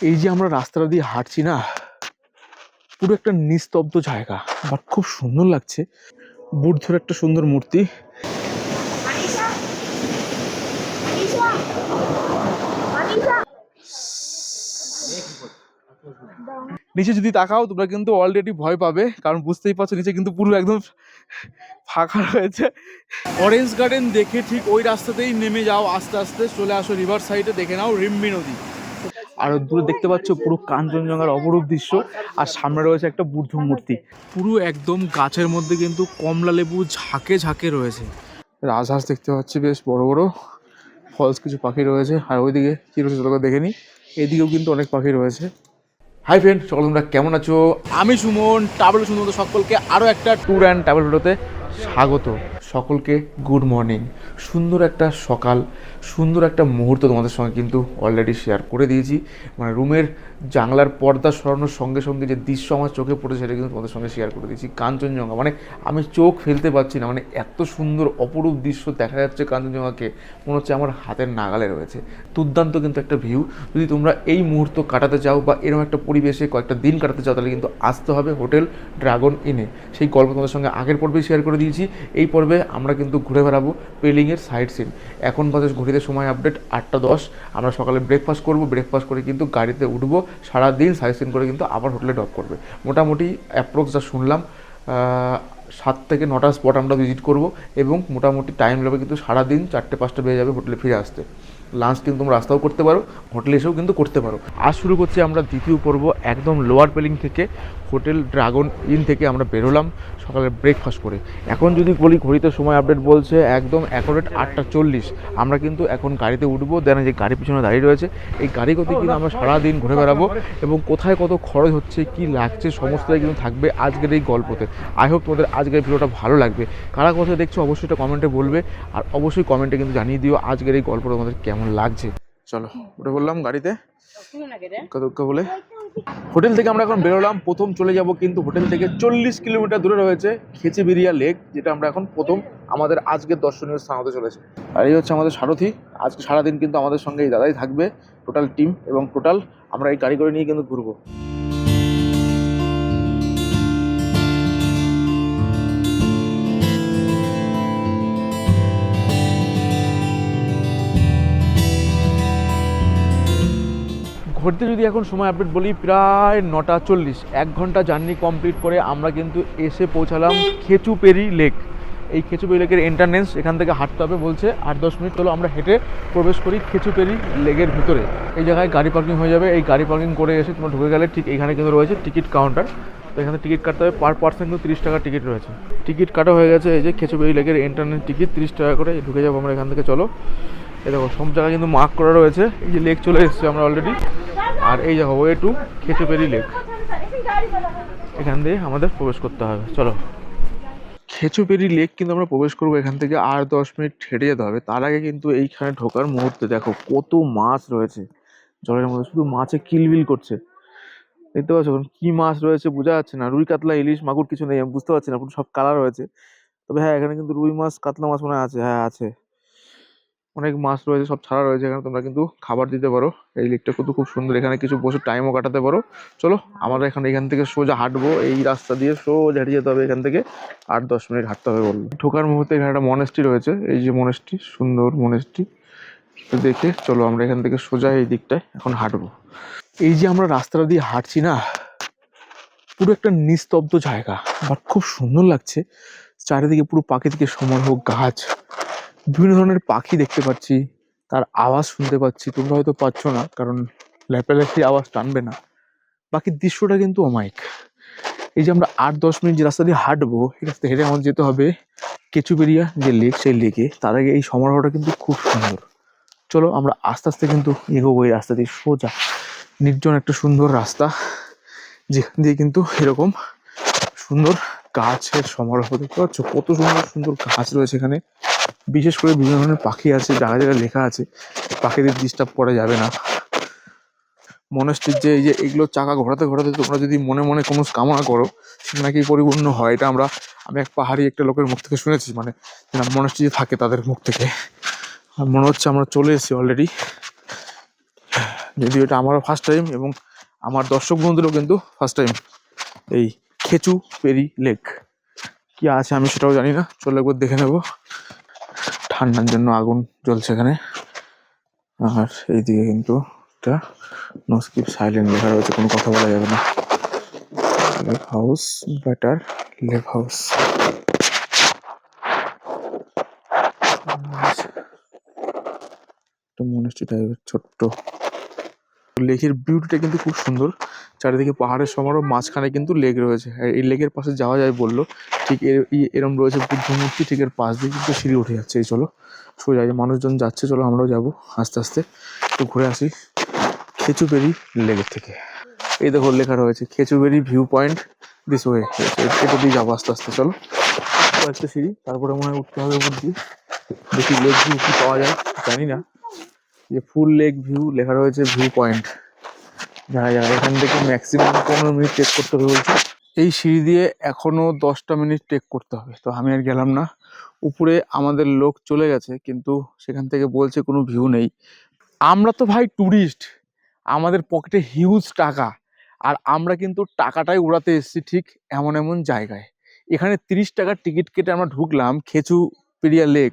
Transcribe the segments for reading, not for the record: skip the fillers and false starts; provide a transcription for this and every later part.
এই যে আমরা রাস্তাটা দিয়ে হাঁটছি না, পুরো একটা নিস্তব্ধ জায়গা, বাট খুব সুন্দর লাগছে। বুদ্ধর একটা সুন্দর মূর্তি। নিচে যদি তাকাও তোমরা কিন্তু অলরেডি ভয় পাবে, কারণ বুঝতেই পারছো নিচে কিন্তু পুরো একদম ফাঁকা রয়েছে। অরেঞ্জ গার্ডেন দেখে ঠিক ওই রাস্তাতেই নেমে যাও, আস্তে আস্তে চলে আসো রিভার সাইডে, দেখে নাও রিম্বি নদী। আর দূরে দেখতে পাচ্ছ পুরো কাঞ্চনজঙ্ঘার অপরূপ দৃশ্য, আর সামনে রয়েছে একটা বুদ্ধ মূর্তি। পুরো একদম গাছের মধ্যে কিন্তু কমলা লেবু ঝাঁকে ঝাঁকে রয়েছে। রাজহাঁস দেখতে পাচ্ছি বেশ বড় বড়, ফলস কিছু পাখি রয়েছে, আর ওইদিকে কি রয়েছে তোকে দেখে নি, এদিকেও কিন্তু অনেক পাখি রয়েছে। হাই ফ্রেন্ড, সকল তোমরা কেমন আছো? আমি সুমন, ট্রাভেল সুমন, সকলকে আরও একটা ট্যুর অ্যান্ড ট্রাভেল ভিডিওতে স্বাগত। সকলকে গুড মর্নিং। সুন্দর একটা সকাল, সুন্দর একটা মুহূর্ত তোমাদের সঙ্গে কিন্তু অলরেডি শেয়ার করে দিয়েছি। মানে রুমের জানলার পর্দা সরানোর সঙ্গে সঙ্গে যে দৃশ্য আমার চোখে পড়েছে সেটা কিন্তু তোমাদের সঙ্গে শেয়ার করে দিয়েছি। কাঞ্চনজঙ্ঘা, মানে আমি চোখ ফেলতে পারছি না, মানে এত সুন্দর অপরূপ দৃশ্য দেখা যাচ্ছে কাঞ্চনজঙ্ঘাকে, মনে হচ্ছে আমার হাতের নাগালে রয়েছে। দুর্দান্ত কিন্তু একটা ভিউ। যদি তোমরা এই মুহূর্ত কাটাতে চাও বা এরকম একটা পরিবেশে কয়েকটা দিন কাটাতে চাও, তাহলে কিন্তু আসতে হবে হোটেল ড্রাগন ইনে। সেই গল্প তোমাদের সঙ্গে আগের পর্বেই শেয়ার করে দিয়েছি। এই পর্বে আমরা কিন্তু ঘুরে বেড়াবো পেলিংয়ের সাইড সিন। এখন বাজে ঘড়িতে সময় আপডেট 8:10। আমরা সকালে ব্রেকফাস্ট করব, ব্রেকফাস্ট করে কিন্তু গাড়িতে উঠবো, সারাদিন সাইড সিন করে কিন্তু আবার হোটেলে ড্রপ করবে। মোটামুটি অ্যাপ্রক্স যা শুনলাম 7 থেকে 9টা স্পট আমরা ভিজিট করব, এবং মোটামুটি টাইম লাগবে কিন্তু সারাদিন 4টে-5টা বেজে যাবে হোটেলে ফিরে আসতে। লাঞ্চ কিন্তু তোমরা রাস্তাও করতে পারো, হোটেলে এসেও কিন্তু করতে পারো। আজ শুরু করছি আমরা দ্বিতীয় পর্ব একদম লোয়ার পেলিং থেকে। হোটেল ড্রাগন ইন থেকে আমরা বেরোলাম সকালে ব্রেকফাস্ট করে। এখন যদি বলি ঘড়িতে সময় আপডেট বলছে একদম অ্যাকোরেট 8:40। আমরা কিন্তু এখন গাড়িতে উঠবো, দেন যে গাড়ি পিছনে দাঁড়িয়ে রয়েছে এই গাড়ি করতে কিন্তু আমরা সারাদিন ঘুরে বেড়াবো, এবং কোথায় কত খরচ হচ্ছে, কি লাগছে, সমস্তটাই কিন্তু থাকবে আজকের এই গল্পতে। আই হোপ তোমাদের আজকের ভিডিওটা ভালো লাগবে। কারা কোথায় দেখছো অবশ্যই এটা কমেন্টে বলবে, আর অবশ্যই কমেন্টে কিন্তু জানিয়ে দিও আজকের এই গল্পটা তোমাদের কেমন লাগছে। চলো উঠে বললাম গাড়িতে বলে। হোটেল থেকে আমরা এখন বেরোলাম, প্রথম চলে যাব কিন্তু হোটেল থেকে 40 কিলোমিটার দূরে রয়েছে খেচিবেরিয়া লেক, যেটা আমরা এখন প্রথম আমাদের আজকের দর্শনীয় স্থান হতে চলেছে। আর এই হচ্ছে আমাদের সারথি। আজকে সারাদিন কিন্তু আমাদের সঙ্গে এই দাদাই থাকবে, টোটাল টিম, এবং টোটাল আমরা এই গাড়ি করে নিয়ে কিন্তু ঘুরবো। ঘুরতে যদি এখন সময় আপডেট বলি প্রায় 9:40, 1 ঘন্টা জার্নি কমপ্লিট করে আমরা কিন্তু এসে পৌঁছালাম খেচুপেরি লেক। এই খেচুপেরি লেকের এন্ট্রান্স এখান থেকে হাঁটতে হবে বলছে 8-10 মিনিট। চলো আমরা হেঁটে প্রবেশ করি খেচুপেরি লেকের ভিতরে। এই জায়গায় গাড়ি পার্কিং হয়ে যাবে, এই গাড়ি পার্কিং করে এসে তোমরা ঢুকে গেলে ঠিক এখানে কিন্তু রয়েছে টিকিট কাউন্টার। তো এখানে টিকিট কাটতে হবে, পার পার্সন কিন্তু 30 টাকা টিকিট রয়েছে। টিকিট কাটা হয়ে গেছে, এই যে খেচুপেরি লেকের এন্ট্রান্স টিকিট 30 টাকা করে, ঢুকে যাবো আমরা এখান থেকে। চলো, এই দেখো সব জায়গায় কিন্তু মার্ক করা রয়েছে। এই যে লেক চলে এসেছে আমরা অলরেডি, আর এই দেখো ওয়ে টু খেচুপেরি লেক, এখান দিয়ে আমাদের প্রবেশ করতে হবে। চলো, খেচুপেরি লেক কিন্তু আমরা প্রবেশ করবো এখান থেকে, আর 10 মিনিট হেঁটে যেতে হবে। তার আগে কিন্তু এইখানে ঢোকার মুহূর্তে দেখো কত মাছ রয়েছে জলের মধ্যে, শুধু মাছে কিলবিল করছে। দেখতে পাচ্ছ কি মাছ রয়েছে বোঝা যাচ্ছে না, রুই কাতলা ইলিশ মাগুর কিছু নেই, আমি বুঝতে পারছি না, সব কালার রয়েছে। তবে হ্যাঁ, এখানে কিন্তু রুই মাছ কাতলা মাছ মনে আছে, হ্যাঁ আছে, অনেক মাছ রয়েছে, সব ছাড়া রয়েছে। এখানে তোমরা কিন্তু খাবার দিতে পারো। এই লেকটা কিন্তু খুব সুন্দর, এখানে কিছু বসে টাইমও কাটাতে পারো। চলো আমরা এখান থেকে সোজা হাঁটবো, এই রাস্তা দিয়ে সোজা হেঁটে যেতে হবে এখান থেকে, 8-10 মিনিট হাঁটতে হবে বললো। ঢোকার মুহূর্তে এখানে একটা মনেস্ট্রি রয়েছে, এই যে মনেস্ট্রি, সুন্দর মনেস্ট্রি দেখে। চলো আমরা এখান থেকে সোজা এই দিকটায় এখন হাঁটবো। এই যে আমরা রাস্তাটা দিয়ে হাঁটছি না, পুরো একটা নিস্তব্ধ জায়গা, বাট খুব সুন্দর লাগছে। চারিদিকে পুরো প্রাকৃতিক সমারোহ, গাছ, বিভিন্ন ধরনের পাখি দেখতে পাচ্ছি, তার আওয়াজ শুনতে পাচ্ছি। তোমরা হয়তো পাচ্ছ না, কারণ ল্যাপাল্যাপি আওয়াজ টানবে না। বাকি দৃশ্যটা কিন্তু অমায়িক। এই যে আমরা 8-10 মিনিট যে রাস্তা দিয়ে হাঁটবো, এই রাস্তা হেঁটে আমাদের যেতে হবে কেচুপেরিয়া যে লেক, সেই লেকে। তার আগে এই সমারোহটা কিন্তু খুব সুন্দর। চলো আমরা আস্তে আস্তে কিন্তু এগোবো এই রাস্তা দিয়ে, সোজা নির্জন একটা সুন্দর রাস্তা, যেখান দিয়ে কিন্তু এরকম সুন্দর গাছের সমারোহ। দেখতে পাচ্ছ কত সুন্দর সুন্দর গাছ রয়েছে এখানে, বিশেষ করে বিভিন্ন ধরনের পাখি আছে, জায়গায় জায়গায় লেখা আছে পাখিদের ডিস্টার্ব করা যাবে না। মনেস্ট্রির যে এই যে এগুলো চাকা ঘোরাতে ঘোরাতে তোমরা যদি মনে মনে কোনো কামনা করো, সেটা নাকি পরিপূর্ণ হয়। এটা আমি এক পাহাড়ি একটা লোকের মুখ থেকে শুনেছি, মানে মনেস্ট্রি থাকে তাদের মুখ থেকে। আর মনে হচ্ছে আমরা চলে এসেছি অলরেডি। যদিও এটা আমারও ফার্স্ট টাইম এবং আমার দর্শক বন্ধুরও কিন্তু ফার্স্ট টাইম এই খেচু পেরি লেক। কি আছে আমি সেটাও জানি না, চলো একবার দেখে নেব। ঠান্ডার জন্য আগুন জ্বলছে এখানে। আর এইদিকে কিন্তু একটা নো স্কিপ সাইলেন্ট লেখা রয়েছে, কোনো কথা বলা যাবে না। Lake house, better lake house. Monastery টাইপের ছোট্ট লেকের বিউটিটা কিন্তু খুব সুন্দর। চারিদিকে পাহাড়ের সমারোহ, মাঝখানে কিন্তু লেক রয়েছে। আর এই লেকের পাশে যাওয়া যায় বললো, ঠিক এরম রয়েছে বুদ্ধ মূর্তি, ঠিক এর পাশ দিয়ে কিন্তু সিঁড়ি উঠে যাচ্ছে। এই চলো সোজা মানুষজন যাচ্ছে, চলো আমরাও যাবো আস্তে আস্তে, একটু ঘুরে আসি খেচুবেরি লেকের থেকে। এই দেখো লেখা রয়েছে খেচুবেরি ভিউ পয়েন্ট দিস ওয়ে, এটা দিয়ে যাবো আস্তে আস্তে। চলো কয়েকটা সিঁড়ি, তারপরে মনে হয় উঠতে হবে উপর দিয়ে। দেখি লেক ভিউ কি পাওয়া যায়, জানি না। যে ফুল লেক ভিউ লেখা রয়েছে, ভিউ পয়েন্ট দেখা যায়। এখান থেকে ম্যাক্সিমাম 15 মিনিট টেক করতে হবে বলছে। এই সিঁড়ি দিয়ে এখনো 10টা মিনিট টেক করতে হবে, তো আমি আর গেলাম না। উপরে আমাদের লোক চলে গেছে, কিন্তু সেখান থেকে বলছে কোনো ভিউ নেই। আমরা তো ভাই ট্যুরিস্ট, আমাদের পকেটে হিউজ টাকা, আর আমরা কিন্তু টাকাটাই উড়াতে এসেছি ঠিক এমন এমন জায়গায়। এখানে 30 টাকার টিকিট কেটে আমরা ঢুকলাম খেচু পেরিয়া লেক।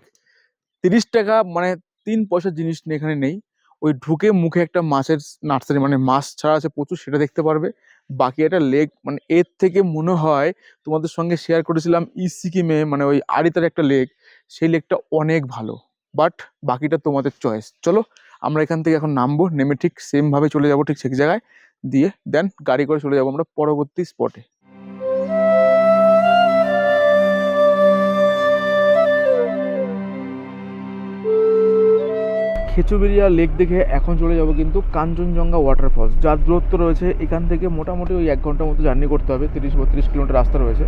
30 টাকা মানে 3 পয়সার জিনিস এখানে নেই। ওই ঢুকে মুখে একটা মাছের নার্সারি, মানে মাছ ছাড়া আছে প্রচুর, সেটা দেখতে পারবে। বাকি একটা লেক, মানে এর থেকে মনে হয় তোমাদের সঙ্গে শেয়ার করেছিলাম সিকিমে, মানে ওই আড়িতার একটা লেক, সেই লেকটা অনেক ভালো। বাট বাকিটা তোমাদের চয়েস। চলো আমরা এখান থেকে এখন নামবো, নেমে ঠিক সেমভাবে চলে যাবো ঠিক সেই জায়গায়, দিয়ে দেন গাড়ি করে চলে যাবো আমরা পরবর্তী স্পটে। খেচুবেরিয়া লেক দেখে এখন চলে যাব কিন্তু কাঞ্চনজঙ্ঘা ওয়াটারফলস, যার দূরত্ব রয়েছে এখান থেকে মোটামুটি ওই 1 ঘন্টার মতো জার্নি করতে হবে। 30-32 কিলোমিটার রাস্তা রয়েছে।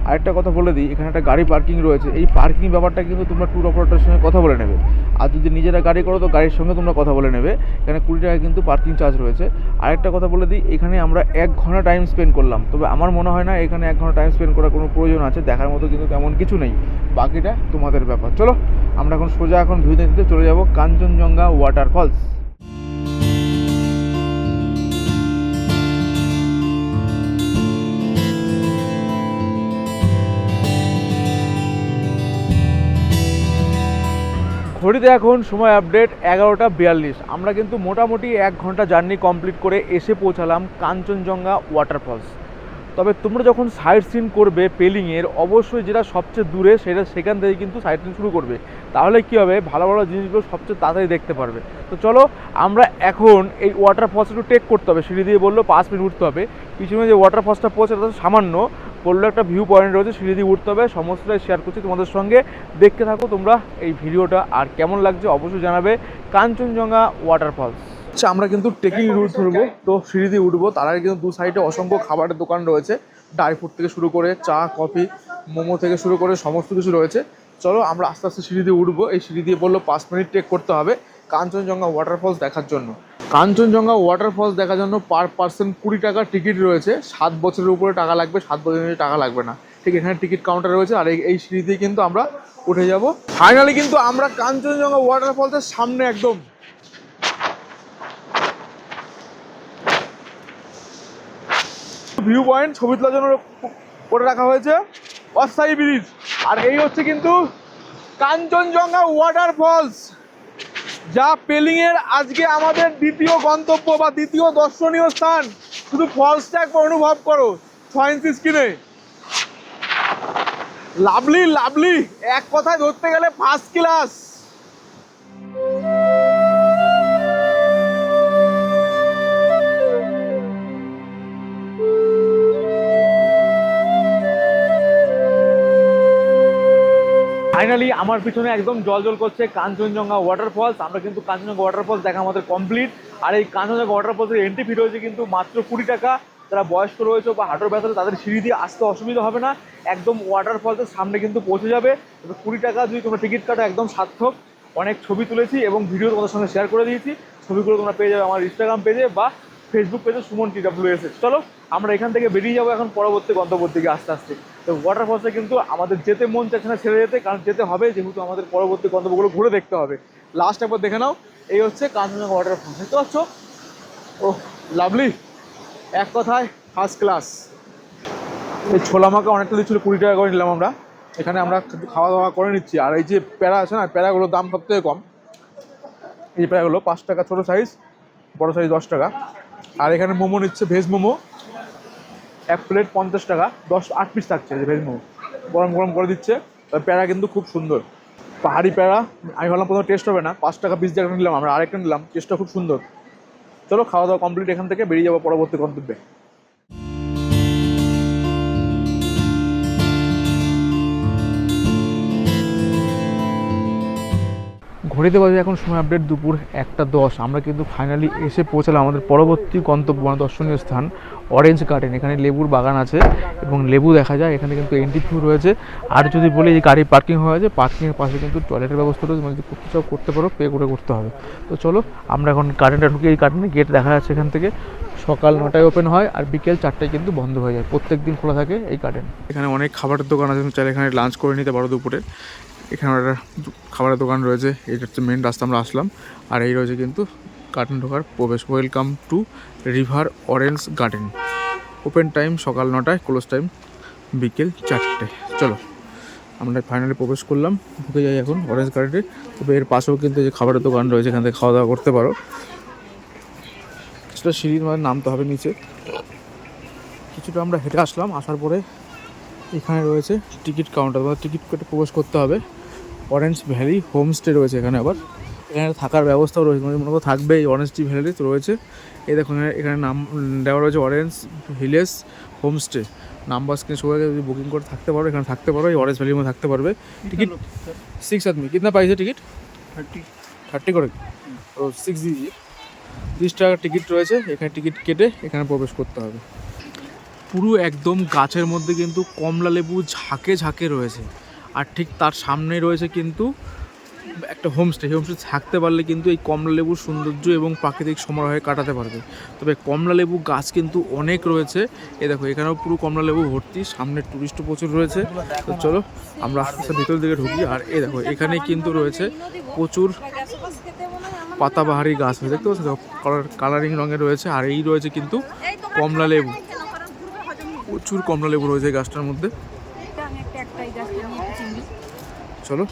আরেকটা কথা বলে দিই, এখানে একটা গাড়ি পার্কিং রয়েছে। এই পার্কিং ব্যাপারটা কিন্তু তোমরা ট্যুর অপারেটরের সঙ্গে কথা বলে নেবে। আর যদি নিজেরা গাড়ি করো তো গাড়ির সঙ্গে তোমরা কথা বলে নেবে। এখানে 20 টাকা কিন্তু পার্কিং চার্জ রয়েছে। আরেকটা কথা বলে দিই, এখানে আমরা 1 ঘন্টা টাইম স্পেন্ড করলাম, তবে আমার মনে হয় না এখানে 1 ঘন্টা টাইম স্পেন্ড করার কোনো প্রয়োজন আছে। দেখার মতো কিন্তু তেমন কিছু নেই, বাকিটা তোমাদের ব্যাপার। চলো আমরা এখন সোজা ভিউ দেখতে চলে যাব কাঞ্চনজঙ্ঘা ওয়াটারফলস। ঘড়িতে এখন সময় আপডেট 11টা 42। আমরা কিন্তু মোটামুটি 1 ঘন্টা জার্নি কমপ্লিট করে এসে পৌঁছালাম কাঞ্চনজঙ্ঘা ওয়াটারফলস। তবে তোমরা যখন সাইট সিন করবে পেলিংয়ের, অবশ্যই যেটা সবচেয়ে দূরে সেখান থেকে কিন্তু সাইট সিন শুরু করবে। তাহলে কী হবে, ভালো ভালো জিনিসগুলো সবচেয়ে তাড়াতাড়ি দেখতে পারবে। তো চলো আমরা এখন এই ওয়াটারফলস একটু টেক করতে হবে। সিঁড়ি দিয়ে বললো 5 মিনিট উঠতে হবে। পিছনে যে ওয়াটারফলসটা পৌঁছে তাতে সামান্য বললো একটা ভিউ পয়েন্ট রয়েছে, সিঁড়ি দিয়ে উঠতে হবে। সমস্তটাই শেয়ার করছি তোমাদের সঙ্গে, দেখতে থাকো তোমরা এই ভিডিওটা। আর কেমন লাগছে অবশ্যই জানাবে। কাঞ্চনজঙ্ঘা ওয়াটারফলস। আচ্ছা আমরা কিন্তু ট্রেকিং রুট ধরবো, তো সিঁড়ি দিয়ে উঠবো। তার আগে কিন্তু 2 সাইডে অসংখ্য খাবারের দোকান রয়েছে, ড্রাই ফ্রুট থেকে শুরু করে চা কফি মোমো থেকে শুরু করে সমস্ত কিছু রয়েছে। চলো আমরা আস্তে আস্তে সিঁড়ি দিয়ে উঠবো। এই সিঁড়ি দিয়ে বললো 5 মিনিট ট্রেক করতে হবে কাঞ্চনজঙ্ঘা ওয়াটারফলস দেখার জন্য। কাঞ্চনজঙ্ঘা ওয়াটারফলস দেখার জন্য পার পার্সন 20 টাকার টিকিট রয়েছে। 7 বছরের উপরে টাকা লাগবে, 7 বছরের টাকা লাগবে না। ঠিক এখানে টিকিট কাউন্টার রয়েছে। আর এই সিঁড়ি দিয়ে কিন্তু আমরা উঠে যাব। ফাইনালি কিন্তু আমরা কাঞ্চনজঙ্ঘা ওয়াটারফলসের সামনে একদম। ভিউ পয়েন্ট ছবি তোলার জন্য করে রাখা হয়েছে, অস্থায়ী ব্রিজ। আর এই হচ্ছে কিন্তু কাঞ্চনজঙ্ঘা ওয়াটারফলস, যা পেলিংয়ের আজকে আমাদের দ্বিতীয় গন্তব্য বা দ্বিতীয় দর্শনীয় স্থান। শুধু ফলসটা একবার অনুভব করো 6 ইঞ্চি স্ক্রিনে। লাভলি লাভলি, এক কথায় ধরতে গেলে ফার্স্ট ক্লাস। ফাইনালি আমার পিছনে একদম জল করছে কাঞ্চনজঙ্ঘা ওয়াটারফলস। আমরা কিন্তু কাঞ্চনজঙ্ঘা ওয়াটারফলস দেখা আমাদের কমপ্লিট। আর এই কাঞ্চনজঙ্ঘা ওয়াটারফলসের এন্ট্রি ফি রয়েছে কিন্তু মাত্র 20 টাকা। যারা বয়স্ক রয়েছে বা হাঁটুর ব্যথা তাদের সিঁড়ি দিয়ে আসতে অসুবিধা হবে না, একদম ওয়াটারফলসের সামনে কিন্তু পৌঁছে যাবে। 20 টাকা যদি তোমরা টিকিট কাটো একদম সার্থক। অনেক ছবি তুলেছি এবং ভিডিও তোমাদের সঙ্গে শেয়ার করে দিয়েছি। ছবিগুলো তোমরা পেয়ে যাবে আমার ইনস্টাগ্রাম পেজে বা ফেসবুক পেজে সুমন TWSH। চলো আমরা এখান থেকে বেরিয়ে যাবো এখন পরবর্তী গন্তব্যের দিকে আস্তে আস্তে। তো ওয়াটারফলসে কিন্তু আমাদের যেতে মন চাইছে না ছেড়ে যেতে, কারণ যেতে হবে, যেহেতু আমাদের পরবর্তী গন্তব্যগুলো ঘুরে দেখতে হবে। লাস্ট একবার দেখে নাও, এই হচ্ছে কাঞ্চনজঙ্ঘা ওয়াটারফলস, দেখতে পাচ্ছ ও লাভলি, এক কথায় ফার্স্ট ক্লাস। এই ছোলা মাখা অনেকটা দিচ্ছিল, 20 টাকা করে নিলাম আমরা। এখানে আমরা খাওয়া দাওয়া করে নিচ্ছি। আর এই যে প্যারা আছে না, প্যারাগুলোর দাম সব থেকে কম। এই প্যারাগুলো 5 টাকা ছোটো সাইজ, বড়ো সাইজ 10 টাকা। আর এখানে মোমো নিচ্ছে, ভেজ মোমো, 1 প্লেট 50 টাকা, 8 পিস থাকছে যে ভেজ মোমো, গরম গরম করে দিচ্ছে। প্যারা কিন্তু খুব সুন্দর, পাহাড়ি প্যারা। আমি ভাবলাম প্রথমে টেস্ট হবে না, 5 টাকা পিস যেটা নিলাম আমরা, আরেকটা নিলাম, টেস্টটা খুব সুন্দর। চলো খাওয়া দাওয়া কমপ্লিট, এখান থেকে বেরিয়ে যাবো পরবর্তী গন্তব্যে। ঘড়িতে বাজে এখন সময় আপডেট দুপুর 1:10। আমরা কিন্তু ফাইনালি এসে পৌঁছালাম আমাদের পরবর্তী গন্তব্য, মানে দর্শনীয় স্থান অরেঞ্জ গার্ডেন। এখানে লেবুর বাগান আছে এবং লেবু দেখা যায়। এখানে কিন্তু এন্ট্রি ফি রয়েছে। আর যদি বলি যে গাড়ি পার্কিং হয়ে আছে, পার্কিংয়ের পাশে কিন্তু টয়লেটের ব্যবস্থা রয়েছে, মানে যদি করতে চাও করতে পারো, পে করে করতে হবে। তো চলো আমরা এখন গার্ডেনটা ঢুকি। এই গার্ডেনে গেট দেখা যাচ্ছে এখান থেকে, সকাল 9টায় ওপেন হয় আর বিকেল 4টায় কিন্তু বন্ধ হয়ে যায়। প্রত্যেক দিন খোলা থাকে এই গার্ডেন। এখানে অনেক খাবারের দোকান আছে, চাইলে এখানে লাঞ্চ করে নিতে পারো দুপুরে। এখানে একটা খাবারের দোকান রয়েছে, এটা হচ্ছে মেন রাস্তা আমরা আসলাম। আর এই রয়েছে কিন্তু গার্ডেন ঢোকার প্রবেশ। Welcome to river orange garden. Open time সকাল 9টায়, ক্লোজ টাইম বিকেল 4টে। চলো আমরা ফাইনালি প্রবেশ করলাম, ঢুকে যাই এখন অরেঞ্জ গার্ডেনে। তবে এর পাশেও কিন্তু যে খাবারের দোকান রয়েছে, এখান থেকে খাওয়া দাওয়া করতে পারো। কিছুটা সিঁড়ির মানে নামতে হবে নিচে, কিছুটা আমরা হেঁটে আসলাম। আসার পরে এখানে রয়েছে টিকিট কাউন্টার, টিকিট কেটে প্রবেশ করতে হবে। অরেঞ্জ ভ্যালি হোমস্টে রয়েছে এখানে, আবার এখানে থাকার ব্যবস্থাও রয়েছে, মানে মনে করো থাকবে এই অরেঞ্জ ভ্যালিতে রয়েছে। এই দেখুন এখানে নাম দেওয়া রয়েছে orange village homestay. Number screen সবাই যদি বুকিং করে থাকতে পারো, এখানে থাকতে পারো, এই অরেঞ্জ ভ্যালির মধ্যে থাকতে পারবে। টিকিট 6 आदमी कितना प्राइस है टिकट? 30 করে। তো 6 দিজিয়ে 30 টাকা টিকিট রয়েছে। এখানে টিকিট কেটে এখানে প্রবেশ করতে হবে। পুরো একদম গাছের মধ্যে কিন্তু কমলা লেবু ঝাঁকে ঝাঁকে রয়েছে। আর ঠিক তার সামনে রয়েছে কিন্তু একটা হোমস্টে। হোমস্টে থাকতে পারলে কিন্তু এই কমলা লেবুর সৌন্দর্য এবং প্রাকৃতিক সমারোহে কাটাতে পারবে। তবে কমলা লেবু গাছ কিন্তু অনেক রয়েছে। এই দেখো এখানেও পুরো কমলা লেবু ভর্তি, সামনে টুরিস্টও প্রচুর রয়েছে। তো চলো আমরা আস্তে আস্তে ভিতর দিকে ঢুকি। আর এই দেখো এখানে কিন্তু রয়েছে প্রচুর পাতাবাহারি গাছ, দেখতে পাচ্ছ কালারিং রঙের রয়েছে। আর এই রয়েছে কিন্তু কমলা লেবু, প্রচুর কমলা লেবু রয়েছে এই গাছটার মধ্যে। চলো,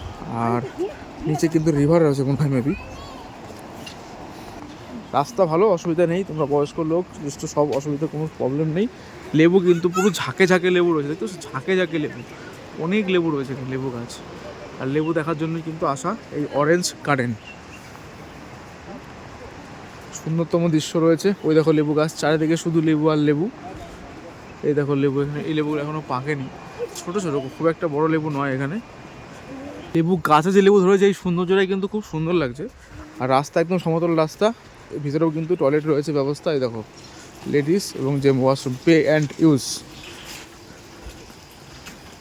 আর নিচে কিন্তু রিভার আছে মনে হয় মেবি। রাস্তা ভালো, অসুবিধা নেই। তোমরা বয়স্ক লোক জ্যেষ্ঠ সব অসুবিধা, কোনো প্রবলেম নেই। লেবু কিন্তু পুরো ঝাঁকে ঝাঁকে লেবু রয়েছে, দেখতে ঝাঁকে ঝাঁকে লেবু, অনেক লেবু রয়েছে এখানে, লেবু গাছ। আর লেবু দেখার জন্য কিন্তু আসা এই অরেঞ্জ গার্ডেন। সুন্দরতম দৃশ্য রয়েছে। ওই দেখো লেবু গাছ, চারিদিকে শুধু লেবু আর লেবু। এই দেখো লেবু, এখানে এই লেবুগুলো এখনও পাকেনি, ছোটো ছোটো, খুব একটা বড় লেবু নয়। এখানে লেবু গাছে যে লেবু ধরেছে এই সৌন্দর্যটাই কিন্তু খুব সুন্দর লাগছে। আর রাস্তা একদম সমতল রাস্তা, ভিতরেও কিন্তু টয়লেট রয়েছে ব্যবস্থা। এই দেখো লেডিস এবং যে ওয়াশরুম, পে অ্যান্ড ইউজ।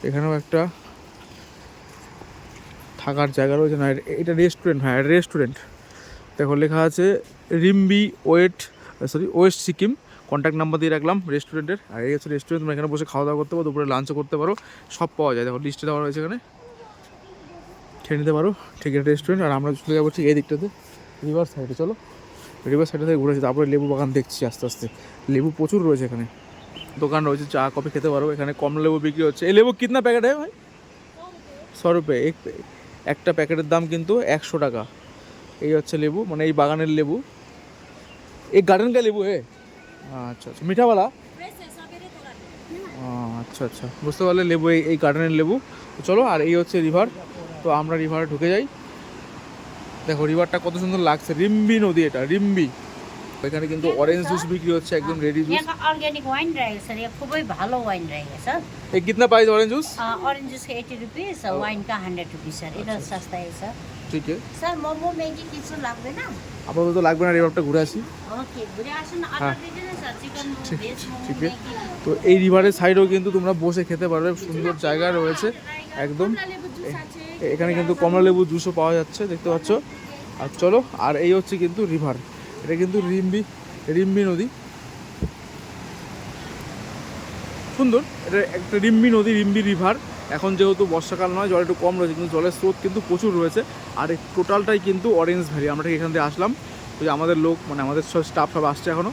এখানেও একটা থাকার জায়গা রয়েছে, না এটা রেস্টুরেন্ট, হ্যাঁ রেস্টুরেন্ট। দেখো লেখা আছে Rimbi West Sikkim. Contact number দিয়ে রাখলাম রেস্টুরেন্টের। আর এই হচ্ছে রেস্টুরেন্ট, তোমরা এখানে বসে খাওয়া দাওয়া করতে পারো, দুপুরে লাঞ্চও করতে পারো, সব পাওয়া যায়। দেখো লিস্টে দেওয়া রয়েছে, এখানে খেয়ে নিতে পারো। ঠিক আছে রেস্টুরেন্ট। আর আমরা চলে যাবো ঠিক এই দিকটাতে, রিভার সাইডে। চলো রিভার সাইডে থেকে ঘুরেছি, তারপরে লেবু বাগান দেখছি আস্তে আস্তে। লেবু প্রচুর রয়েছে এখানে, দোকান রয়েছে, চা কফি খেতে পারো। এখানে কমলা লেবু বিক্রি হচ্ছে। এই লেবু কিতনা প্যাকেট হয় ভাই? 100 রুপিয়ে একটা প্যাকেটের দাম কিন্তু 100 টাকা। এই হচ্ছে লেবু, মানে এই বাগানের লেবু, এই গার্ডেন কা লেবু হে। আচ্ছা আচ্ছা, মিঠাওয়ালা। আচ্ছা আচ্ছা, বুঝতে পারলে লেবু এই গার্ডেনের লেবু। চলো, আর এই হচ্ছে রিভার। তো আমরা রিভারে ঢুকে যাই। দেখো রিভারটা কত সুন্দর লাগছে, রিম্বি নদী, এটা রিম্বি। এখানে কিন্তু অরেঞ্জ জুস বিক্রি হচ্ছে, একদম রেডি জুস। ऑर्गेनिक वाइन रहेगा सर, ये खूब ही भालो वाइन रहेगा सर। ये कितना price orange juice? Orange juice का 80 रुपीज, वाइन का 100 रुपीज सर। इधर सस्ता है सर। ঠিক আছে सर मोमो मैगी কিছু লাগবে না? আপাতত লাগবে না, রিভারটা ঘুরে আসি। ওকে, ঘুরে আসুন। অর্ডার দিয়ে দিন স্যার, চিকেন ভেজ মোমো ঠিক আছে। ম্যাগি। তো এই রিভারের সাইডেও কিন্তু তোমরা বসে খেতে পারবে, সুন্দর জায়গা রয়েছে একদম। এখানে কিন্তু কমলা লেবু জুসও পাওয়া যাচ্ছে, দেখতে পাচ্ছ। আর চলো, আর এই হচ্ছে কিন্তু রিভার, এটা কিন্তু রিম্বি নদী, সুন্দর। এটা একটা রিম্বি নদী, রিম্বি রিভার। এখন যেহেতু বর্ষাকাল নয়, জল একটু কম রয়েছে, কিন্তু জলের স্রোত কিন্তু প্রচুর রয়েছে। আর এই টোটালটাই কিন্তু অরেঞ্জ ভ্যালি। আমরা ঠিক এখান থেকে আসলাম, ওই যে আমাদের লোক মানে আমাদের সব স্টাফ সব আসছে এখনও।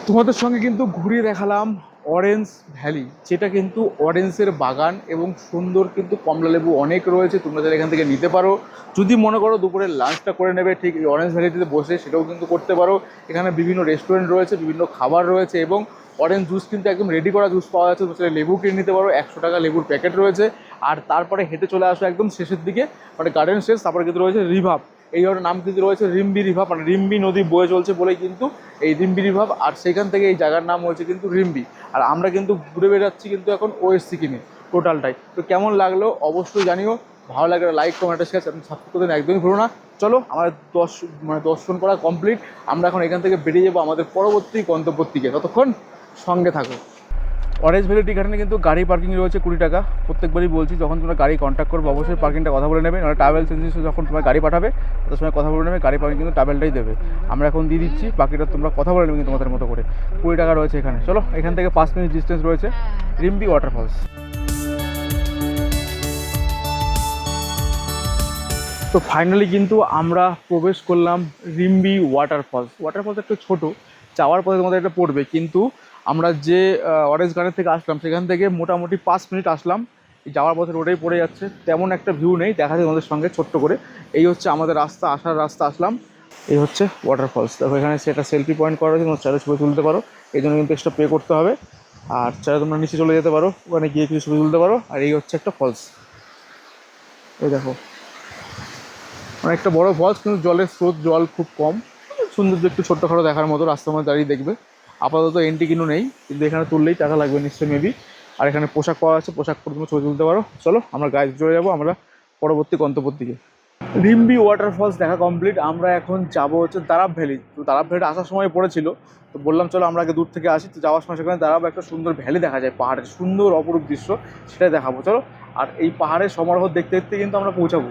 তোমাদের সঙ্গে কিন্তু ঘুরিয়ে দেখালাম অরেঞ্জ ভ্যালি, যেটা কিন্তু অরেঞ্জের বাগান এবং সুন্দর কিন্তু কমলালেবু অনেক রয়েছে, তোমরা যারা এখান থেকে নিতে পারো। যদি মনে করো দুপুরের লাঞ্চটা করে নেবে ঠিক এই অরেঞ্জ ভ্যালিতে বসে, সেটাও কিন্তু করতে পারো। এখানে বিভিন্ন রেস্টুরেন্ট রয়েছে, বিভিন্ন খাবার রয়েছে এবং অরেঞ্জ জুস কিন্তু একদম রেডি করা জুস পাওয়া যাচ্ছে। তো সেটা লেবু কিনে নিতে পারো, 100 টাকা লেবুর প্যাকেট রয়েছে। আর তারপরে হেঁটে চলে আসো একদম শেষের দিকে, মানে গার্ডেন শেষ, তারপরে কিন্তু রয়েছে রিভাব। এই ধরনের নাম কিন্তু রয়েছে রিম্বি রিভাব, মানে রিম্বি নদী বয়ে চলছে বলেই কিন্তু এই রিম্বি রিভাব। আর সেখান থেকে এই জায়গার নাম হয়েছে কিন্তু রিম্বি। আর আমরা কিন্তু ঘুরে বেড়াচ্ছি কিন্তু এখন ওয়েস্ট সিকিমে টোটালটাই। তো কেমন লাগলো অবশ্যই জানিও, ভালো লাগলে লাইক কমেন্ট শেয়ার আপনি সাবস্ক্রাইব করতে একদমই ভুলো না। চলো আমাদের দর্শন করা কমপ্লিট, আমরা এখন এখান থেকে বেরিয়ে যাবো আমাদের পরবর্তী গন্তব্যের দিকে। ততক্ষণ সঙ্গে থাকো। অরেঞ্জ ভ্যালির এখানে কিন্তু গাড়ি পার্কিং রয়েছে 20 টাকা। প্রত্যেকবারই বলছি, যখন তোমরা গাড়ি কন্ট্যাক্ট করবে অবশ্যই পার্কিংটা কথা বলে নেবে, নাহলে ট্রাভেল এজেন্সি যখন তোমার গাড়ি পাঠাবে তার সময় কথা বলে নেবে, গাড়ি পার্কিং কিন্তু ট্রাভেলটাই দেবে। আমরা এখন দিয়ে দিচ্ছি, বাকিটা তোমরা কথা বলে নেবে কিন্তু তোমাদের মতো করে। 20 টাকা রয়েছে এখানে। চলো, এখান থেকে 5 মিনিট ডিস্টেন্স রয়েছে রিম্বি ওয়াটারফলস। তো ফাইনালি কিন্তু আমরা প্রবেশ করলাম রিম্বি ওয়াটারফলস। ওয়াটারফলস একটু ছোটো, যাওয়ার পথে তোমাদের এটা পড়বে, কিন্তু আমরা যে অরেঞ্জ গার্ডেন থেকে আসলাম সেখান থেকে মোটামুটি 5 মিনিট আসলাম, যাওয়ার পথে রোডেই পড়ে যাচ্ছে, তেমন একটা ভিউ নেই। দেখা যায় তোমাদের সঙ্গে ছোট্ট করে। এই হচ্ছে আমাদের রাস্তা, আসার রাস্তা আসলাম, এই হচ্ছে ওয়াটারফলস। দেখো এখানে সেটা সেলফি পয়েন্ট করা রয়েছে, তোমরা চাইলে ছবি তুলতে পারো, এই জন্য কিন্তু এক্সট্রা পে করতে হবে। আর চাইলে তোমরা নিচে চলে যেতে পারো, ওখানে গিয়ে কিছু ছবি তুলতে পারো। আর এই হচ্ছে একটা ফলস, এই দেখো অনেকটা বড় ফলস, কিন্তু জলের স্রোত, জল খুব কম, সৌন্দর্য একটু ছোট্টখাটো দেখার মতো। রাস্তার মধ্যে দাঁড়িয়ে দেখবে। আপাতত এন্ট্রি কিন্তু নেই, কিন্তু এখানে তুললেই টাকা লাগবে নিশ্চয়ই মেবি। আর এখানে পোশাক পাওয়া আছে, পোশাক পরে তুমি ছবি তুলতে পারো। চলো আমরা গাড়ি চলে যাবো আমরা পরবর্তী গন্তব্যের দিকে। রিম্বি ওয়াটারফলস দেখা কমপ্লিট, আমরা এখন যাবো হচ্ছে দারাব ভ্যালি। তো দারাব ভ্যালি আসার সময় পড়েছিল, তো বললাম চলো আমরা আগে দূর থেকে আসি। তো যাওয়ার সময় সেখানে দারাব একটা সুন্দর ভ্যালি দেখা যায়, পাহাড়ের সুন্দর অপরূপ দৃশ্য, সেটাই দেখাবো। চলো, আর এই পাহাড়ের সমারোহ দেখতে দেখতে কিন্তু আমরা পৌঁছাবো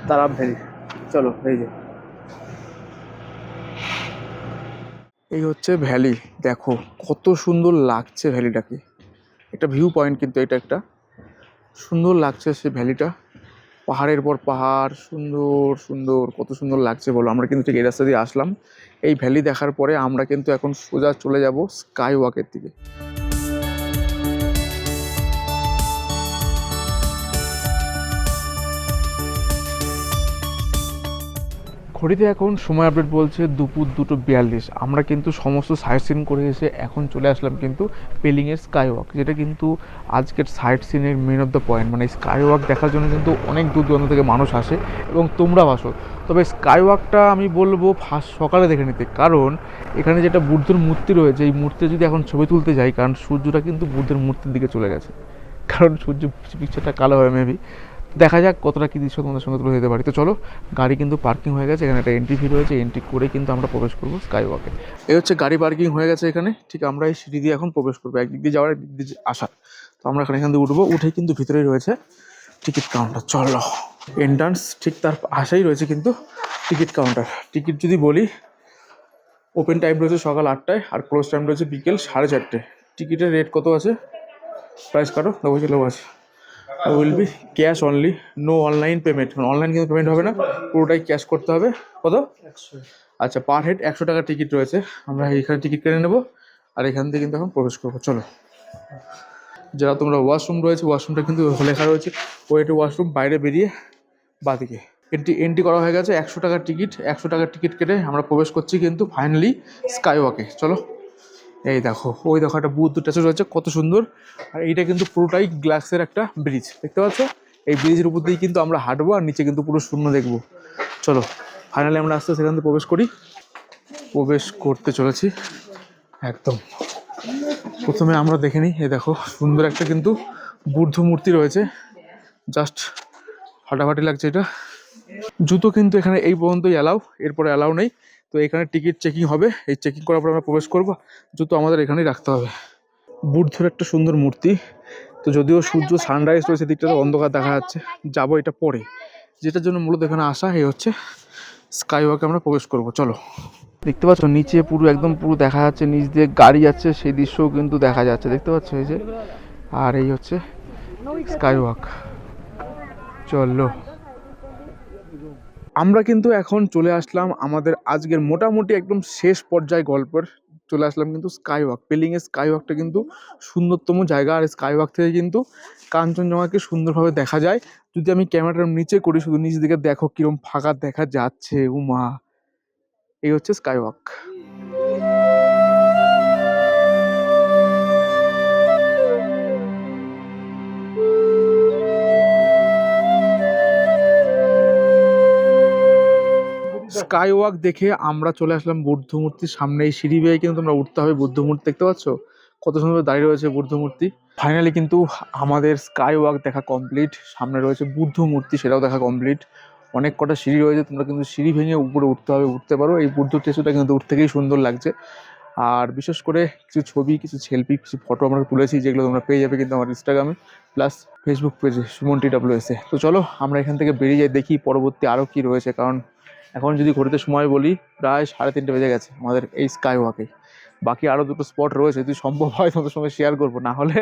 দারাব ভ্যালি। চলো, এই হচ্ছে ভ্যালি। দেখো কত সুন্দর লাগছে ভ্যালিটাকে, একটা ভিউ পয়েন্ট কিন্তু এটা একটা সুন্দর লাগছে সেই ভ্যালিটা। পাহাড়ের পর পাহাড়, সুন্দর সুন্দর, কত সুন্দর লাগছে বলো। আমরা কিন্তু ঠিক এই রাস্তা দিয়ে আসলাম। এই ভ্যালি দেখার পরে আমরা কিন্তু এখন সোজা চলে যাব স্কাই ওয়াকের দিকে। ঘড়িতে এখন সময় আপডেট বলছে দুপুর 2:42। আমরা কিন্তু সমস্ত সাইট সিন করে এসে এখন চলে আসলাম কিন্তু পেলিংয়ের স্কাই ওয়াক, যেটা কিন্তু আজকের সাইট সিনের মেন অফ দ্য পয়েন্ট। মানে স্কাই ওয়াক দেখার জন্য কিন্তু অনেক দূর দূরান্ত থেকে মানুষ আসে এবং তোমরাও আসো। তবে স্কাই ওয়াকটা আমি বলবো ফার্স্ট সকালে দেখে নিতে, কারণ এখানে যেটা বুদ্ধের মূর্তি রয়েছে, এই মূর্তি যদি এখন ছবি তুলতে যাই, কারণ সূর্যটা কিন্তু বুদ্ধের মূর্তির দিকে চলে গেছে, কারণ সূর্য পিকচারটা কালো হয় মেবি। দেখা যাক কতটা কী দৃশ্য তোমাদের সঙ্গে তুলে দিতে পারি। তো চলো, গাড়ি কিন্তু পার্কিং হয়ে গেছে, এখানে একটা এন্ট্রি ফি রয়েছে, এন্ট্রি করে কিন্তু আমরা প্রবেশ করবো স্কাই ওয়াকে। এই হচ্ছে গাড়ি পার্কিং হয়ে গেছে এখানে, ঠিক আমরা এই সিঁড়ি দিয়ে এখন প্রবেশ করবো, একদিক দিয়ে যাওয়ার একদিক দিয়ে আসার। তো আমরা এখান থেকে উঠবো, উঠেই কিন্তু ভিতরেই রয়েছে টিকিট কাউন্টার। চলো, এন্ট্রান্স ঠিক তার আশাই রয়েছে কিন্তু টিকিট কাউন্টার। টিকিট যদি বলি, ওপেন টাইম রয়েছে সকাল 8টায় আর ক্লোজ টাইম রয়েছে বিকেল 4:30। টিকিটের রেট কত আছে, প্রাইস কাটো, দেখো লো আছে। Will be cash only, no online payment. Online কিন্তু পেমেন্ট হবে না, পুরোটাই ক্যাশ করতে হবে। কত? 100। আচ্ছা, পার হেড 100 টাকা টিকিট রয়েছে। আমরা এখানে টিকিট কেটে নেবো আর এখান থেকে কিন্তু এখন প্রবেশ করবো। চলো, যারা তোমরা ওয়াশরুম রয়েছে, ওয়াশরুমটা কিন্তু লেখা রয়েছে ওয়েট ওয়াশরুম, বাইরে বেরিয়ে বাদিকে। এন্ট্রি করা হয়ে গেছে, 100 টাকার টিকিট। 100 টাকার টিকিট কেটে আমরা প্রবেশ করছি কিন্তু ফাইনালি স্কাই ওয়াকে। চলো, এই দেখো, ওই দেখো একটা বুদ্ধ স্ট্যাচু রয়েছে, কত সুন্দর। আর এইটা কিন্তু পুরোটাই গ্লাসের একটা ব্রিজ, দেখতে পাচ্ছ? এই ব্রিজের উপর দিয়েই কিন্তু আমরা হাঁটবো আর নিচে কিন্তু পুরো শূন্য দেখবো। চলো, ফাইনালি আমরা আস্তে সেখান থেকে প্রবেশ করি। প্রবেশ করতে চলেছি একদম। প্রথমে আমরা দেখে নিই, এই দেখো সুন্দর একটা কিন্তু বুদ্ধ মূর্তি রয়েছে, জাস্ট ফাটাফাটি লাগছে এটা। জুতো কিন্তু এখানে এই পর্যন্তই অ্যালাউ, এরপরে অ্যালাউ নেই। তো এখানে টিকিট চেকিং হবে, এই চেকিং করার পর আমরা প্রবেশ করবো। জুতো আমাদের এখানেই রাখতে হবে। বুদ্ধর একটা সুন্দর মূর্তি। তো যদিও সূর্য সানরাইজ রয়েছে দিকটাতে, অন্ধকার দেখা যাচ্ছে, যাবো এটা পরে। যেটার জন্য মূলত এখানে আসা, এই হচ্ছে স্কাই ওয়াকে আমরা প্রবেশ করবো। চলো, দেখতে পাচ্ছ নিচে পুরো একদম পুরো দেখা যাচ্ছে, নিচ দিয়ে গাড়ি যাচ্ছে সেই দৃশ্যও কিন্তু দেখা যাচ্ছে, দেখতে পাচ্ছ এই যে। আর এই হচ্ছে স্কাই ওয়াক। চলো আমরা কিন্তু এখন চলে আসলাম আমাদের আজকের মোটামুটি একদম শেষ পর্যায়ে গল্পের, চলে আসলাম কিন্তু স্কাই ওয়াক। পেলিংয়ের স্কাই ওয়াকটা কিন্তু সুন্দরতম জায়গা, আর স্কাই ওয়াক থেকে কিন্তু কাঞ্চনজঙ্ঘাকে সুন্দরভাবে দেখা যায়। যদি আমি ক্যামেরাটার নিচে করি, শুধু নিচ দিকে দেখো কিরম ফাঁকা দেখা যাচ্ছে, উমা। এই হচ্ছে স্কাই ওয়াক। স্কাই ওয়াক দেখে আমরা চলে আসলাম বুদ্ধ মূর্তির সামনে। এই সিঁড়ি বেয়ে কিন্তু তোমরা উঠতে হবে বুদ্ধ মূর্তি, দেখতে পাচ্ছ কত সুন্দর দাঁড়িয়ে রয়েছে বুদ্ধ মূর্তি। ফাইনালি কিন্তু আমাদের স্কাই ওয়াক দেখা কমপ্লিট। সামনে রয়েছে বুদ্ধ মূর্তি, সেটাও দেখা কমপ্লিট। অনেক কটা সিঁড়ি রয়েছে, তোমরা কিন্তু সিঁড়ি ভেঙে উপরে উঠতে হবে, উঠতে পারো। এই বুদ্ধ স্ট্যাচুটা কিন্তু দূর থেকেই সুন্দর লাগছে। আর বিশেষ করে কিছু ছবি, কিছু সেলফি, কিছু ফটো আমরা তুলেছি, যেগুলো তোমরা পেয়ে যাবে কিন্তু আমার ইনস্টাগ্রামে প্লাস ফেসবুক পেজে সুমন TWS-এ। তো চলো আমরা এখান থেকে বেরিয়ে যাই, দেখি পরবর্তী আরও কী রয়েছে। কারণ এখন যদি ঘড়িতে সময় বলি, প্রায় 3:30 বেজে গেছে আমাদের এই স্কাই ওয়াকে। বাকি আরও দুটো স্পট রয়েছে, যদি সম্ভব হয় তোমাদের সঙ্গে শেয়ার করবো, না হলে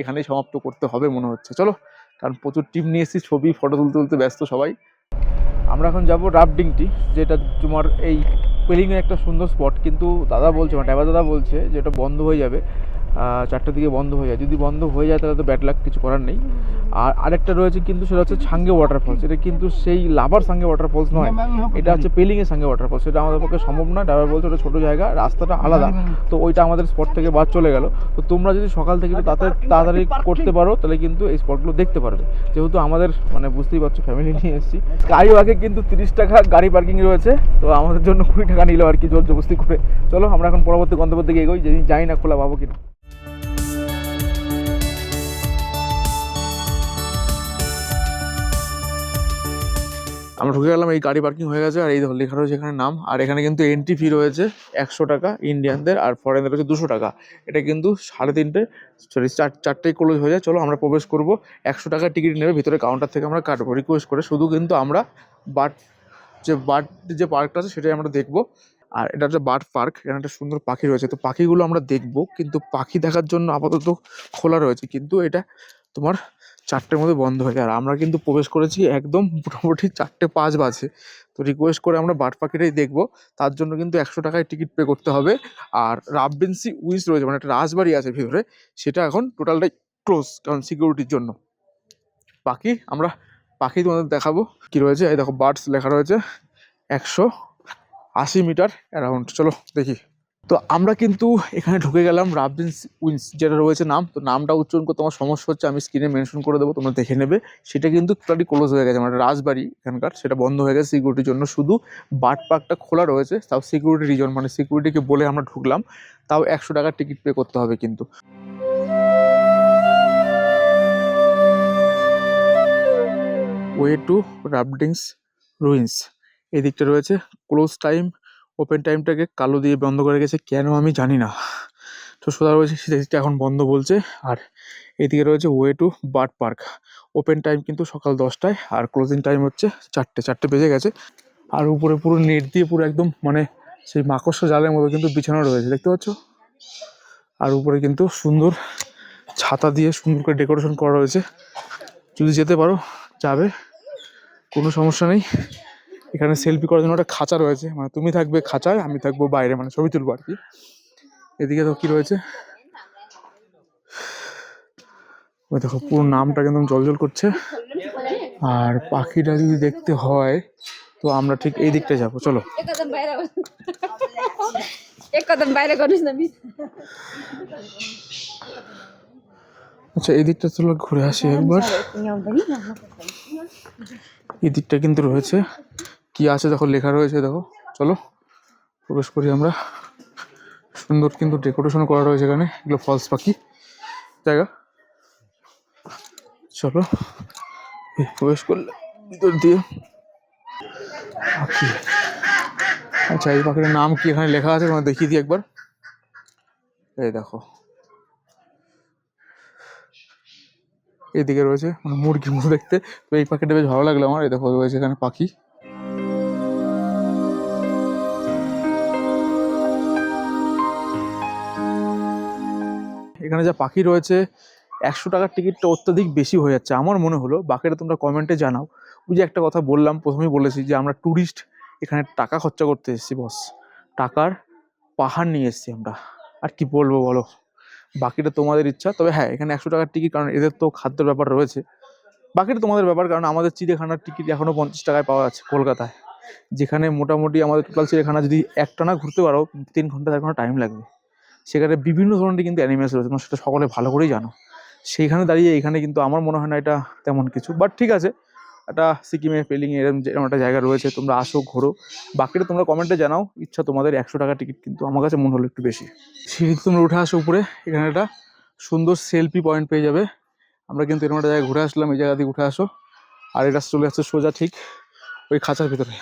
এখানেই সমাপ্ত করতে হবে মনে হচ্ছে। চলো, কারণ প্রচুর টিম নিয়ে এসেছি, ছবি ফটো তুলতে তুলতে ব্যস্ত সবাই। আমরা এখন যাব রাফটিংটি, যেটা তোমার এই পেলিংয়ের একটা সুন্দর স্পট। কিন্তু দাদা বলছে, মানে ড্রাইভার দাদা বলছে যে এটা বন্ধ হয়ে যাবে, 4টার দিকে বন্ধ হয়ে যায়। যদি বন্ধ হয়ে যায় তাহলে তো ব্যাড লাক, কিছু করার নেই। আর আরেকটা রয়েছে কিন্তু, সেটা হচ্ছে সাঙ্গে ওয়াটারফলস। এটা কিন্তু সেই লাভার সাঙ্গে ওয়াটারফলস নয়, এটা হচ্ছে পেলিংয়ের সাঙ্গে ওয়াটারফলস। সেটা আমাদের পক্ষে সম্ভব না, ড্রাইভার বলছে ওটা ছোটো জায়গা, রাস্তাটা আলাদা, তো ওইটা আমাদের স্পট থেকে বাদ চলে গেল। তো তোমরা যদি সকাল থেকে একটু তাড়াতাড়ি করতে পারো তাহলে কিন্তু এই স্পটগুলো দেখতে পারবে। যেহেতু আমাদের মানে বুঝতেই পারছো ফ্যামিলি নিয়ে এসেছি। স্কাই ওয়াকে কিন্তু 30 টাকা গাড়ি পার্কিং রয়েছে, তো আমাদের জন্য 20 টাকা নিল আর কি, জোর জবস্তি করে। চলো আমরা এখন পরবর্তী গন্তব্যের দিকে এগোই, যেদিন যাই না খোলা পাবো কিনা। আমরা ঢুকে গেলাম, এই গাড়ি পার্কিং হয়ে গেছে, আর এই লেখা রয়েছে এখানে নাম। আর এখানে কিন্তু এন্ট্রি ফি রয়েছে 100 টাকা ইন্ডিয়ানদের, আর ফরেনদের রয়েছে 200 টাকা। এটা কিন্তু 4:30 ক্লোজ হয়ে যায়। চলো আমরা প্রবেশ করবো, 100 টাকার টিকিট নেবে, ভিতরে কাউন্টার থেকে আমরা কাটবো রিকোয়েস্ট করে। শুধু কিন্তু আমরা বার্ড যে পার্কটা আছে সেটাই আমরা দেখবো। আর এটা হচ্ছে বার্ড পার্ক, এখানে একটা সুন্দর পাখি রয়েছে, তো পাখিগুলো আমরা দেখবো। কিন্তু পাখি দেখার জন্য আপাতত খোলা রয়েছে, কিন্তু এটা তোমার 4টের মধ্যে বন্ধ হয়ে যায়। আর আমরা কিন্তু প্রবেশ করেছি একদম মোটামুটি 4:05 বাজে। তো রিকোয়েস্ট করে আমরা বার্ড পাখিটাই দেখবো, তার জন্য কিন্তু 100 টাকায় টিকিট পে করতে হবে। আর রাববেন্সি উইন্স রয়েছে, মানে একটা রাজবাড়ি আছে ভিতরে, সেটা এখন টোটালটাই ক্লোজ, কারণ সিকিউরিটির জন্য। আমরা পাখি তোমাদের দেখাবো কি রয়েছে। এই দেখো বার্ডস লেখা রয়েছে, 180 মিটার অ্যারাউন্ড। চলো দেখি। তো আমরা কিন্তু এখানে ঢুকে গেলাম, রাববেন্স উইন্স যেটা রয়েছে নাম। তো নামটা উচ্চারণ করতে আমার সমস্যা হচ্ছে, আমি স্ক্রিনে মেনশন করে দেবো, তোমরা দেখে নেবে। সেটা কিন্তু টোটালি ক্লোজ হয়ে গেছে, মানে রাজবাড়ি এখানকার, সেটা বন্ধ হয়ে গেছে সিকিউরিটির জন্য। শুধু বার্ড পার্কটা খোলা রয়েছে, তাও সিকিউরিটি রিজন, মানে সিকিউরিটিকে বলে আমরা ঢুকলাম, তাও 100 টাকার টিকিট পে করতে হবে কিন্তু। ওয়ে টু রাবডিংস রুইন্স, এই দিকটা রয়েছে ক্লোজ টাইম, ওপেন টাইমটাকে কালো দিয়ে বন্ধ করে গেছে, কেন আমি জানি না। তো সোজা রয়েছে সেদিকটা এখন বন্ধ বলছে। আর এদিকে রয়েছে way to bird park, open time কিন্তু সকাল 10টায়, আর ক্লোজিং টাইম হচ্ছে 4টে বেজে গেছে। আর উপরে পুরো নেট দিয়ে পুরো একদম মানে সেই মাকড়সা জালের মতো কিন্তু বিছানো রয়েছে, দেখতে পাচ্ছ। আর উপরে কিন্তু সুন্দর ছাতা দিয়ে সুন্দর করে ডেকোরেশন করা রয়েছে, যদি যেতে পারো যাবে, কোনো সমস্যা নেই। এখানে সেলফি করার জন্য একটা খাঁচা রয়েছে, মানে তুমি থাকবে খাঁচায়, আমি থাকবো বাইরে, মানে ছবি তুলবো আর কি। এদিকে তো কি রয়েছে, ওই দেখো পুরো নামটা একদম জল করছে। আর পাখিটা যদি দেখতে হয় তো আমরা ঠিক এই দিকটা যাবো, চলো। আচ্ছা এই দিকটা চলো ঘুরে আসি একবার। এই দিকটা কিন্তু রয়েছে, কি আছে দেখো, লেখা রয়েছে দেখো। চলো প্রবেশ করি আমরা। সুন্দর কিন্তু ডেকোরেশন করা রয়েছে এখানে, এগুলো ফলস পাখি জায়গা। চলো প্রবেশ করলে ভিতর দিয়ে পাখি। আচ্ছা এই পাখিটার নাম কি এখানে লেখা আছে, তোমার দেখিয়ে দিই একবার। এই দেখো এইদিকে রয়েছে, মানে মুরগির মতো দেখতে। তো এই পাখিটা বেশ ভালো লাগলো আমার। এই দেখো রয়েছে এখানে পাখি। এখানে যা পাখি রয়েছে 100 টাকার টিকিটটা অত্যাধিক বেশি হয়ে যাচ্ছে আমার মনে হলো। বাকিটা তোমরা কমেন্টে জানাও। ওই যে একটা কথা বললাম, প্রথমেই বলেছি যে আমরা ট্যুরিস্ট, এখানে টাকা খরচা করতে এসেছি বস, টাকার পাহাড় নিয়ে এসেছি আমরা। আর কি বলবো বলো, বাকিটা তোমাদের ইচ্ছা। তবে হ্যাঁ, এখানে 100 টাকার টিকিট, কারণ এদের তো খাদ্যের ব্যাপার রয়েছে। বাকিটা তোমাদের ব্যাপার, কারণ আমাদের চিড়িয়াখানার টিকিট এখনও 50 টাকায় পাওয়া যাচ্ছে কলকাতায়, যেখানে মোটামুটি আমাদের টোটাল চিড়িয়াখানা যদি একটানা ঘুরতে পারো 3 ঘন্টা 4 ঘন্টা টাইম লাগবে। সেখানে বিভিন্ন ধরনের কিন্তু অ্যানিমেলস রয়েছে, তোমরা সেটা সকলে ভালো করেই জানো। সেইখানে দাঁড়িয়ে এখানে কিন্তু আমার মনে হয় না এটা তেমন কিছু, বাট ঠিক আছে। একটা সিকিমে পেলিংয়ে এরকম একটা জায়গা রয়েছে, তোমরা আসো ঘোরো। বাকিটা তোমরা কমেন্টে জানাও ইচ্ছা তোমাদের। 100 টাকা টিকিট কিন্তু আমার কাছে মনে হলো একটু বেশি। সিঁড়িতে তোমরা উঠে আসো উপরে, এখানে একটা সুন্দর সেলফি পয়েন্ট পেয়ে যাবে। আমরা কিন্তু এরকম একটা জায়গায় ঘুরে আসলাম, এই জায়গা দিয়ে উঠে আসো। আর এটা চলে যাচ্ছে সোজা ঠিক ওই খাঁচার ভিতরে।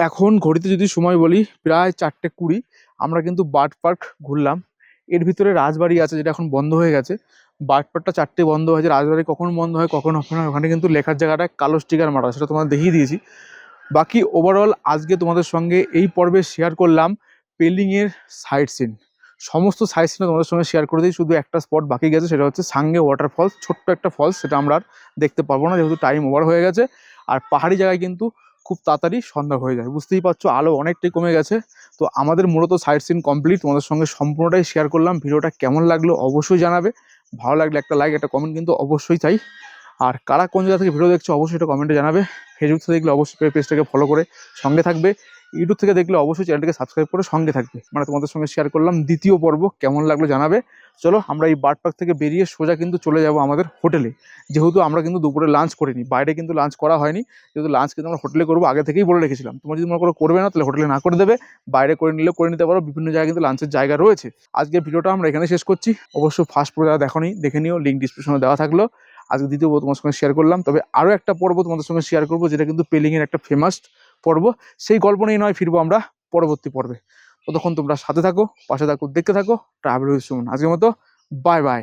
এখন ঘড়িতে যদি সময় বলি প্রায় 4:20। আমরা কিন্তু বার্ড পার্ক ঘুরলাম। এর ভিতরে রাজবাড়ি আছে, যেটা এখন বন্ধ হয়ে গেছে। বার্ড পার্কটা 4টে বন্ধ হয়েছে, রাজবাড়ি কখন বন্ধ হয় কখন ওপেন হয় ওখানে কিন্তু লেখার জায়গাটা কালো স্টিকার মারা, সেটা তোমাদের দেখিয়ে দিয়েছি। বাকি ওভারঅল আজকে তোমাদের সঙ্গে এই পর্বে শেয়ার করলাম পেলিংয়ের সাইট সিন। সমস্ত সাইট সিন তোমাদের সঙ্গে শেয়ার করে দিই, শুধু একটা স্পট বাকি গেছে, সেটা হচ্ছে সাঙ্গে ওয়াটারফলস, ছোট্ট একটা ফলস, সেটা আমরা আর দেখতে পারবো না যেহেতু টাইম ওভার হয়ে গেছে। আর পাহাড়ি জায়গায় কিন্তু খুব তাড়াতাড়ি সন্ধ্যা হয়ে যায়, বুঝতেই পারছো আলো অনেকটাই কমে গেছে। তো আমাদের মূলত সাইট সিন কমপ্লিট, তোমাদের সঙ্গে সম্পূর্ণটাই শেয়ার করলাম। ভিডিওটা কেমন লাগলো অবশ্যই জানাবে, ভালো লাগলে একটা লাইক একটা কমেন্ট কিন্তু অবশ্যই চাই। আর কারা কোন জায়গা থেকে ভিডিও দেখছো অবশ্যই এটা কমেন্টে জানাবে। ফেসবুক থেকে দেখলে অবশ্যই পেজটাকে ফলো করে সঙ্গে থাকবে। ইউটিউব থেকে দেখলে অবশ্যই চ্যানেলটাকে সাবস্ক্রাইব করে সঙ্গে থাকবে। মানে তোমাদের সঙ্গে শেয়ার করলাম দ্বিতীয় পর্ব, কেমন লাগলো জানাবে। চলো আমরা এই বার্ড পার্ক থেকে বেরিয়ে সোজা কিন্তু চলে যাব আমাদের হোটেলে। যেহেতু আমরা কিন্তু দুপুরে লাঞ্চ করিনি, বাইরে কিন্তু লাঞ্চ করা হয়নি, যেহেতু লাঞ্চ কিন্তু আমরা হোটেলে করবো আগে থেকেই বলে রেখেছিলাম। তোমরা যদি মনে করো করবে না তাহলে হোটেলে না করে দেবে, বাইরে করে নিলেও করে নিতে পারো, বিভিন্ন জায়গায় কিন্তু লাঞ্চের জায়গা রয়েছে। আজকের ভিডিওটা আমরা এখানে শেষ করছি। অবশ্যই ফার্স্ট পর্ব যারা দেখোনি দেখে নিও, লিঙ্ক ডিসক্রিপশনে দেওয়া থাকলো। আজকে দ্বিতীয় পর্ব তোমার সঙ্গে শেয়ার করলাম, তবে আরও একটা পর্ব তোমাদের সঙ্গে শেয়ার করবো, যেটা কিন্তু পেলিংয়ের একটা ফেমাস পর্ব। সেই গল্প নিয়ে নয় ফিরবো আমরা পরবর্তী পর্বে। ততক্ষণ তোমরা সাথে থাকো, পাশে থাকো, দেখতে থাকো ট্রাভেল উইথ সুমন। আজকের মতো বাই বাই।